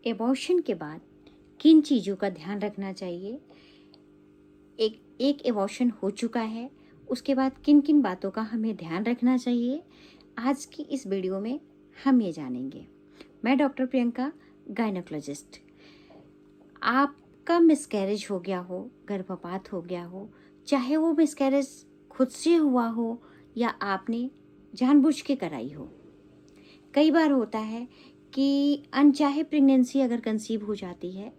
Abortion के बाद किन चीज़ों का ध्यान रखना चाहिए, एक एबॉर्शन हो चुका है उसके बाद किन किन बातों का हमें ध्यान रखना चाहिए, आज की इस वीडियो में हम ये जानेंगे। मैं डॉक्टर प्रियंका, गायनोकोलॉजिस्ट। आपका मिसकैरेज हो गया हो, गर्भपात हो गया हो, चाहे वो मिसकैरेज खुद से हुआ हो या आपने जानबूझ के कराई हो। कई बार होता है कि अनचाहे प्रेगनेंसी अगर कंसीव हो जाती है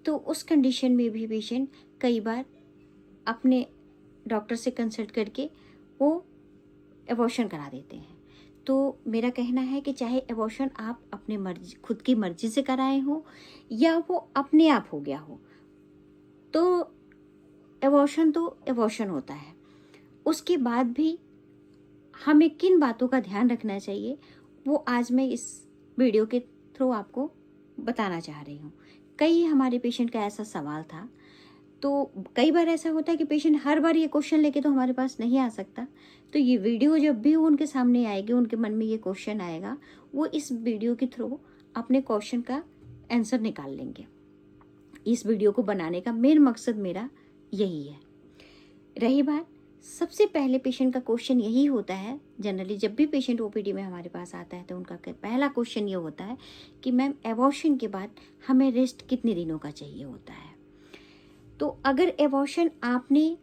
तो उस कंडीशन में भी पेशेंट कई बार अपने डॉक्टर से कंसल्ट करके वो एबॉर्शन करा देते हैं। तो मेरा कहना है कि चाहे एबॉर्शन आप अपने मर्जी खुद की मर्जी से कराए हो या वो अपने आप हो गया हो, तो एबॉर्शन होता है। उसके बाद भी हमें किन बातों का ध्यान रखना चाहिए वो आज मैं इस वीडियो के थ्रू आपको बताना चाह रही हूँ। कई हमारे पेशेंट का ऐसा सवाल था, तो कई बार ऐसा होता है कि पेशेंट हर बार ये क्वेश्चन लेके तो हमारे पास नहीं आ सकता। तो ये वीडियो जब भी उनके सामने आएगी, उनके मन में ये क्वेश्चन आएगा, वो इस वीडियो के थ्रू अपने क्वेश्चन का आंसर निकाल लेंगे। इस वीडियो को बनाने का मेन मकसद मेरा यही है। रही बात, सबसे पहले पेशेंट का क्वेश्चन यही होता है, जनरली जब भी पेशेंट ओपीडी में हमारे पास आता है तो उनका पहला क्वेश्चन ये होता है कि मैम एबॉर्शन के बाद हमें रेस्ट कितने दिनों का चाहिए होता है। तो अगर एबॉर्शन आपने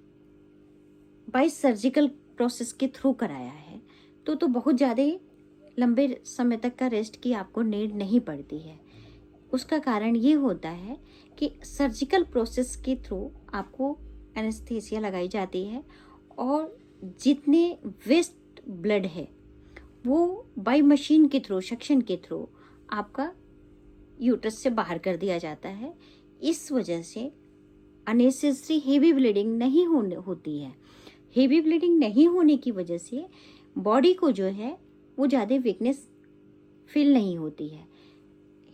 बाय सर्जिकल प्रोसेस के थ्रू कराया है तो बहुत ज़्यादा लंबे समय तक का रेस्ट की आपको नीड नहीं पड़ती है। उसका कारण ये होता है कि सर्जिकल प्रोसेस के थ्रू आपको एनेस्थीसिया लगाई जाती है और जितने वेस्ट ब्लड है वो बाय मशीन के थ्रू, सक्शन के थ्रू आपका यूट्रस से बाहर कर दिया जाता है। इस वजह से अननेसेसरी हेवी ब्लीडिंग नहीं होती है। हेवी ब्लीडिंग नहीं होने की वजह से बॉडी को जो है वो ज़्यादा वीकनेस फील नहीं होती है,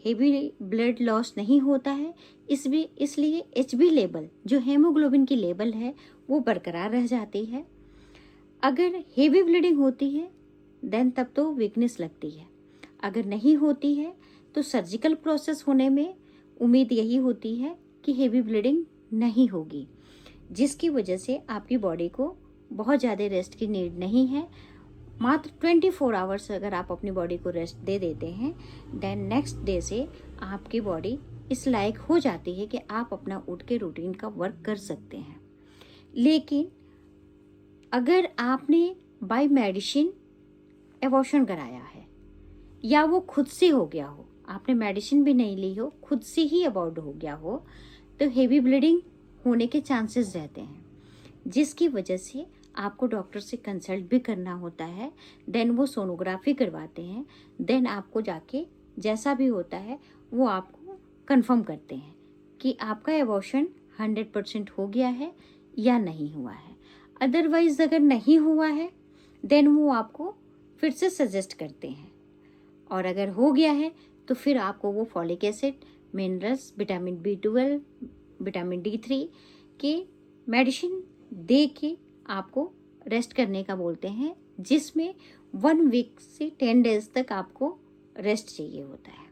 हेवी ब्लड लॉस नहीं होता है। इसलिए एचबी लेवल, जो हेमोग्लोबिन की लेवल है, वो बरकरार रह जाती है। अगर हेवी ब्लीडिंग होती है देन तब तो वीकनेस लगती है। अगर नहीं होती है तो सर्जिकल प्रोसेस होने में उम्मीद यही होती है कि हेवी ब्लीडिंग नहीं होगी, जिसकी वजह से आपकी बॉडी को बहुत ज़्यादा रेस्ट की नीड नहीं है। मात्र 24 आवर्स अगर आप अपनी बॉडी को रेस्ट दे देते हैं देन नेक्स्ट डे से आपकी बॉडी इस लायक हो जाती है कि आप अपना उठ के रूटीन का वर्क कर सकते हैं। लेकिन अगर आपने बाय मेडिसिन एबॉर्शन कराया है या वो खुद से हो गया हो, आपने मेडिसिन भी नहीं ली हो, खुद से ही अबॉर्ट हो गया हो, तो हेवी ब्लीडिंग होने के चांसेस रहते हैं, जिसकी वजह से आपको डॉक्टर से कंसल्ट भी करना होता है। देन वो सोनोग्राफी करवाते हैं, देन आपको जाके जैसा भी होता है वो आपको कंफर्म करते हैं कि आपका एबॉर्शन 100% हो गया है या नहीं हुआ है। अदरवाइज अगर नहीं हुआ है देन वो आपको फिर से सजेस्ट करते हैं, और अगर हो गया है तो फिर आपको वो folic acid, minerals, vitamin B12, vitamin D3 के मेडिसिन दे के आपको रेस्ट करने का बोलते हैं, जिसमें 1 वीक से 10 डेज तक आपको रेस्ट चाहिए होता है।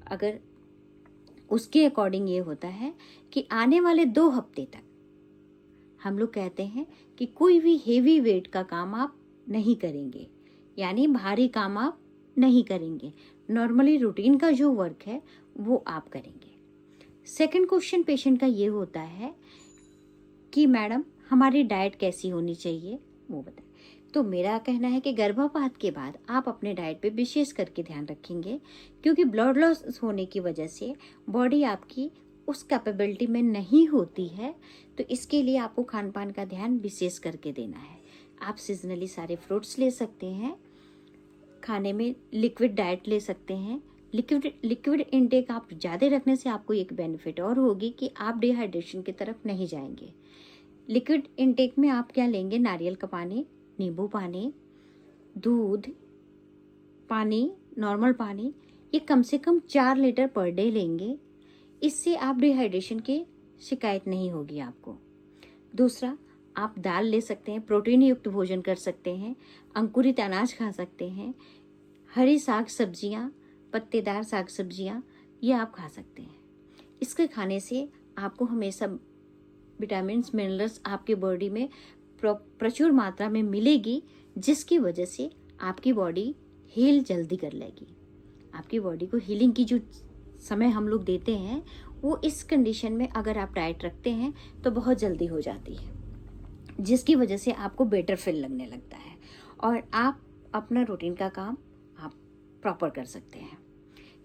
अगर उसके अकॉर्डिंग ये होता है कि आने वाले 2 हफ्ते तक हम लोग कहते हैं कि कोई भी हेवी वेट का काम आप नहीं करेंगे, यानी भारी काम आप नहीं करेंगे। नॉर्मली रूटीन का जो वर्क है वो आप करेंगे। सेकंड क्वेश्चन पेशेंट का ये होता है कि मैडम हमारी डाइट कैसी होनी चाहिए, वो बताएं। तो मेरा कहना है कि गर्भपात के बाद आप अपने डाइट पे विशेष करके ध्यान रखेंगे, क्योंकि ब्लड लॉस होने की वजह से बॉडी आपकी उस कैपेबिलिटी में नहीं होती है। तो इसके लिए आपको खान पान का ध्यान विशेष करके देना है। आप सीजनली सारे फ्रूट्स ले सकते हैं, खाने में लिक्विड डाइट ले सकते हैं। लिक्विड इनटेक आप ज़्यादा रखने से आपको एक बेनिफिट और होगी कि आप डिहाइड्रेशन की तरफ नहीं जाएंगे। लिक्विड इनटेक में आप क्या लेंगे, नारियल का पानी, नींबू पानी, दूध, पानी, नॉर्मल पानी, ये कम से कम 4 लीटर पर डे लेंगे। इससे आप डिहाइड्रेशन की शिकायत नहीं होगी आपको। दूसरा, आप दाल ले सकते हैं, प्रोटीन युक्त भोजन कर सकते हैं, अंकुरित अनाज खा सकते हैं, हरी साग सब्जियाँ, पत्तेदार साग सब्जियाँ, ये आप खा सकते हैं। इसके खाने से आपको हमेशा विटामिन्स मिनरल्स आपके बॉडी में प्रचुर मात्रा में मिलेगी, जिसकी वजह से आपकी बॉडी हील जल्दी कर लेगी। आपकी बॉडी को हीलिंग की जो समय हम लोग देते हैं वो इस कंडीशन में अगर आप डाइट रखते हैं तो बहुत जल्दी हो जाती है, जिसकी वजह से आपको बेटर फील लगने लगता है और आप अपना रूटीन का काम आप प्रॉपर कर सकते हैं।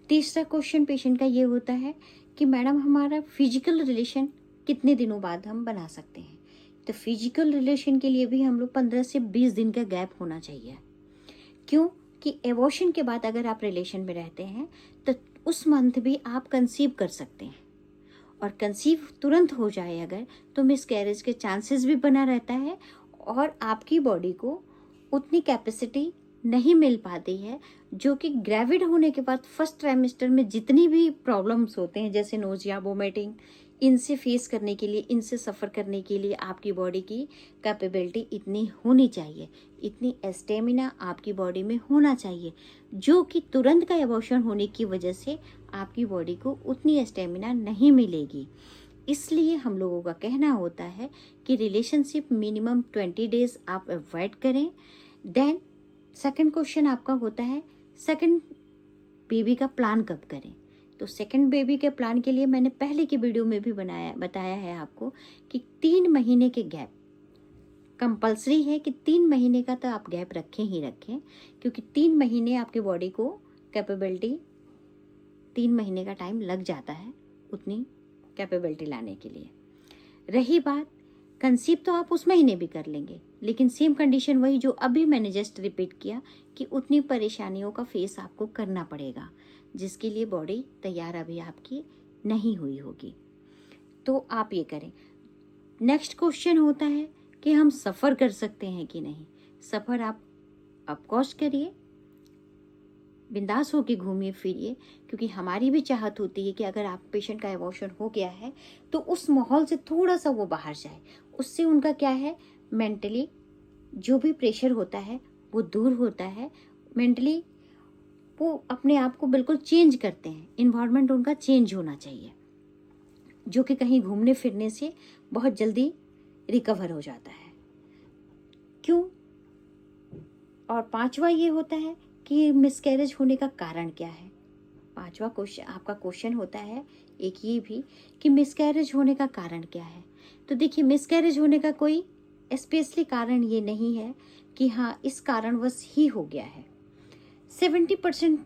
तीसरा क्वेश्चन पेशेंट का ये होता है कि मैडम हमारा फिजिकल रिलेशन कितने दिनों बाद हम बना सकते हैं। तो फिजिकल रिलेशन के लिए भी हम लोग 15 से 20 दिन का गैप होना चाहिए। क्यों कि एबॉर्शन के बाद अगर आप रिलेशन में रहते हैं तो उस मंथ भी आप कंसीव कर सकते हैं, और कंसीव तुरंत हो जाए अगर तो मिसकैरेज के चांसेस भी बना रहता है और आपकी बॉडी को उतनी कैपेसिटी नहीं मिल पाती है जो कि ग्रेविड होने के बाद फर्स्ट ट्राइमेस्टर में जितनी भी प्रॉब्लम्स होते हैं जैसे नोजिया वोमिटिंग, इनसे फेस करने के लिए, इनसे सफ़र करने के लिए आपकी बॉडी की कैपेबिलिटी इतनी होनी चाहिए, इतनी स्टेमिना आपकी बॉडी में होना चाहिए, जो कि तुरंत का एबॉर्शन होने की वजह से आपकी बॉडी को उतनी स्टेमिना नहीं मिलेगी। इसलिए हम लोगों का कहना होता है कि रिलेशनशिप मिनिमम 20 डेज आप अवॉइड करें। देन सेकंड क्वेश्चन आपका होता है सेकंड बेबी का प्लान कब करें। तो सेकंड बेबी के प्लान के लिए मैंने पहले की वीडियो में भी बताया है आपको कि 3 महीने के गैप कंपलसरी है, कि 3 महीने का तो आप गैप रखें ही रखें, क्योंकि 3 महीने आपकी बॉडी को कैपेबिलिटी 3 महीने का टाइम लग जाता है उतनी कैपेबिलिटी लाने के लिए। रही बात कंसीव, तो आप उस महीने भी कर लेंगे, लेकिन सेम कंडीशन वही जो अभी मैंने जस्ट रिपीट किया कि उतनी परेशानियों का फेस आपको करना पड़ेगा, जिसके लिए बॉडी तैयार अभी आपकी नहीं हुई होगी। तो आप ये करें। नेक्स्ट क्वेश्चन होता है कि हम सफ़र कर सकते हैं कि नहीं। सफ़र आप ऑफकोर्स करिए, बिंदास होके घूमिए फिरिए, क्योंकि हमारी भी चाहत होती है कि अगर आप पेशेंट का एबॉर्शन हो गया है तो उस माहौल से थोड़ा सा वो बाहर जाए, उससे उनका क्या है मेंटली जो भी प्रेशर होता है वो दूर होता है, मेंटली वो अपने आप को बिल्कुल चेंज करते हैं, इन्वायरमेंट उनका चेंज होना चाहिए, जो कि कहीं घूमने फिरने से बहुत जल्दी रिकवर हो जाता है। क्यों? और पांचवा ये होता है कि मिसकैरेज होने का कारण क्या है। पांचवा क्वेश्चन आपका क्वेश्चन होता है एक ये भी कि मिसकैरेज होने का कारण क्या है। तो देखिए, मिसकैरेज होने का कोई स्पेशली कारण ये नहीं है कि हाँ इस कारणवश ही हो गया है। 70%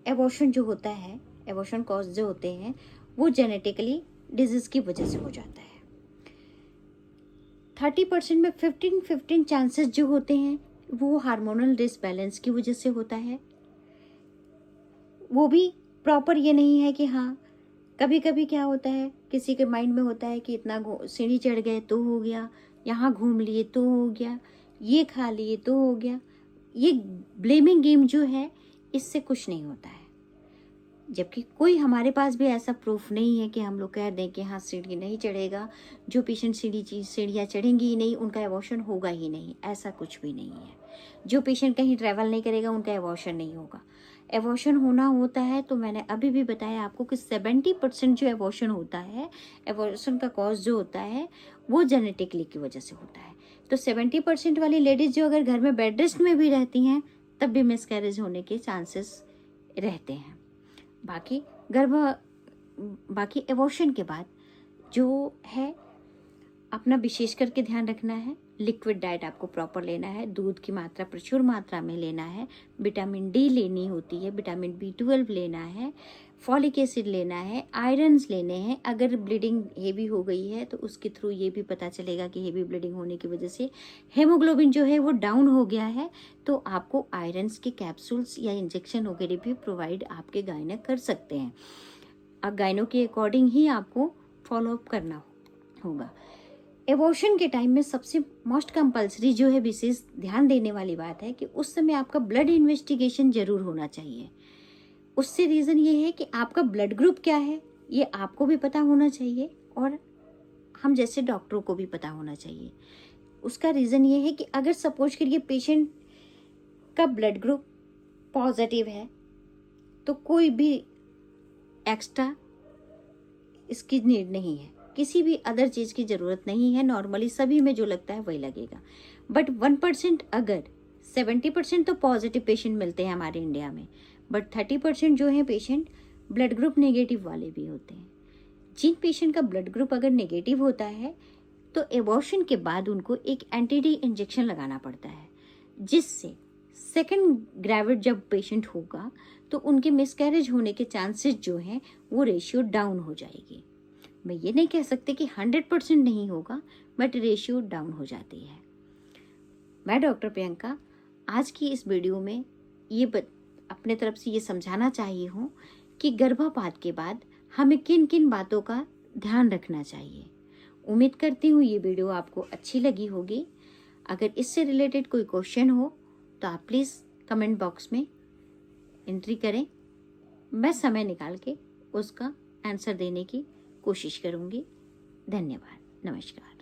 एबॉर्शन जो होता है, एबॉर्शन कॉज जो होते हैं वो जेनेटिकली डिजीज की वजह से हो जाता है। 30% में 15 चांसेस जो होते हैं वो हार्मोनल डिसबैलेंस की वजह से होता है। वो भी प्रॉपर ये नहीं है कि हाँ, कभी कभी क्या होता है किसी के माइंड में होता है कि इतना सीढ़ी चढ़ गए तो हो गया, यहाँ घूम लिए तो हो गया, ये खा लिए तो हो गया। ये ब्लेमिंग गेम जो है इससे कुछ नहीं होता है, जबकि कोई हमारे पास भी ऐसा प्रूफ नहीं है कि हम लोग कह दें कि हाँ सीढ़ी नहीं चढ़ेगा, जो पेशेंट सीढ़ियाँ चढ़ेंगी ही नहीं उनका एबॉर्शन होगा ही नहीं, ऐसा कुछ भी नहीं है। जो पेशेंट कहीं ट्रैवल नहीं करेगा उनका एबॉर्शन नहीं होगा। एबॉर्शन होना होता है तो मैंने अभी भी बताया आपको कि 70% जो एबॉर्शन होता है, एबॉर्शन का कॉज जो होता है वो जेनेटिकली की वजह से होता है। तो 70% वाली लेडीज जो अगर घर में बेड रेस्ट में भी रहती हैं तब भी मिसकैरेज होने के चांसेस रहते हैं। बाकी एबॉर्शन के बाद जो है अपना विशेष करके ध्यान रखना है। लिक्विड डाइट आपको प्रॉपर लेना है, दूध की मात्रा प्रचुर मात्रा में लेना है, विटामिन डी लेनी होती है, विटामिन B12 लेना है, फॉलिक एसिड लेना है, आयरन्स लेने हैं। अगर ब्लीडिंग हेवी हो गई है तो उसके थ्रू ये भी पता चलेगा कि हेवी ब्लीडिंग होने की वजह से हेमोग्लोबिन जो है वो डाउन हो गया है, तो आपको आयरन्स के कैप्सूल्स या इंजेक्शन वगैरह भी प्रोवाइड आपके गायनक कर सकते हैं। अब गायनों के अकॉर्डिंग ही आपको फॉलोअप करना होगा। एबॉर्शन के टाइम में सबसे मोस्ट कंपल्सरी जो है विशेष ध्यान देने वाली बात है कि उस समय आपका ब्लड इन्वेस्टिगेशन जरूर होना चाहिए। उससे रीज़न ये है कि आपका ब्लड ग्रुप क्या है ये आपको भी पता होना चाहिए और हम जैसे डॉक्टरों को भी पता होना चाहिए। उसका रीज़न ये है कि अगर सपोज करिए पेशेंट का ब्लड ग्रुप पॉजिटिव है तो कोई भी एक्स्ट्रा इसकी नीड नहीं है, किसी भी अदर चीज़ की ज़रूरत नहीं है। नॉर्मली सभी में जो लगता है वही लगेगा। बट 1% अगर 70% तो पॉजिटिव पेशेंट मिलते हैं हमारे इंडिया में, बट 30% जो है पेशेंट ब्लड ग्रुप नेगेटिव वाले भी होते हैं। जिन पेशेंट का ब्लड ग्रुप अगर नेगेटिव होता है तो एबॉर्शन के बाद उनको एक एंटी-डी इंजेक्शन लगाना पड़ता है, जिससे सेकंड ग्रेविड जब पेशेंट होगा तो उनके मिसकैरेज होने के चांसेस जो हैं वो रेशियो डाउन हो जाएगी। मैं ये नहीं कह सकती कि 100% नहीं होगा, बट रेशियो डाउन हो जाती है। मैं डॉक्टर प्रियंका आज की इस वीडियो में ये अपने तरफ से ये समझाना चाहिए हूँ कि गर्भपात के बाद हमें किन किन बातों का ध्यान रखना चाहिए। उम्मीद करती हूँ ये वीडियो आपको अच्छी लगी होगी। अगर इससे रिलेटेड कोई क्वेश्चन हो तो आप प्लीज़ कमेंट बॉक्स में एंट्री करें, मैं समय निकाल के उसका आंसर देने की कोशिश करूँगी। धन्यवाद, नमस्कार।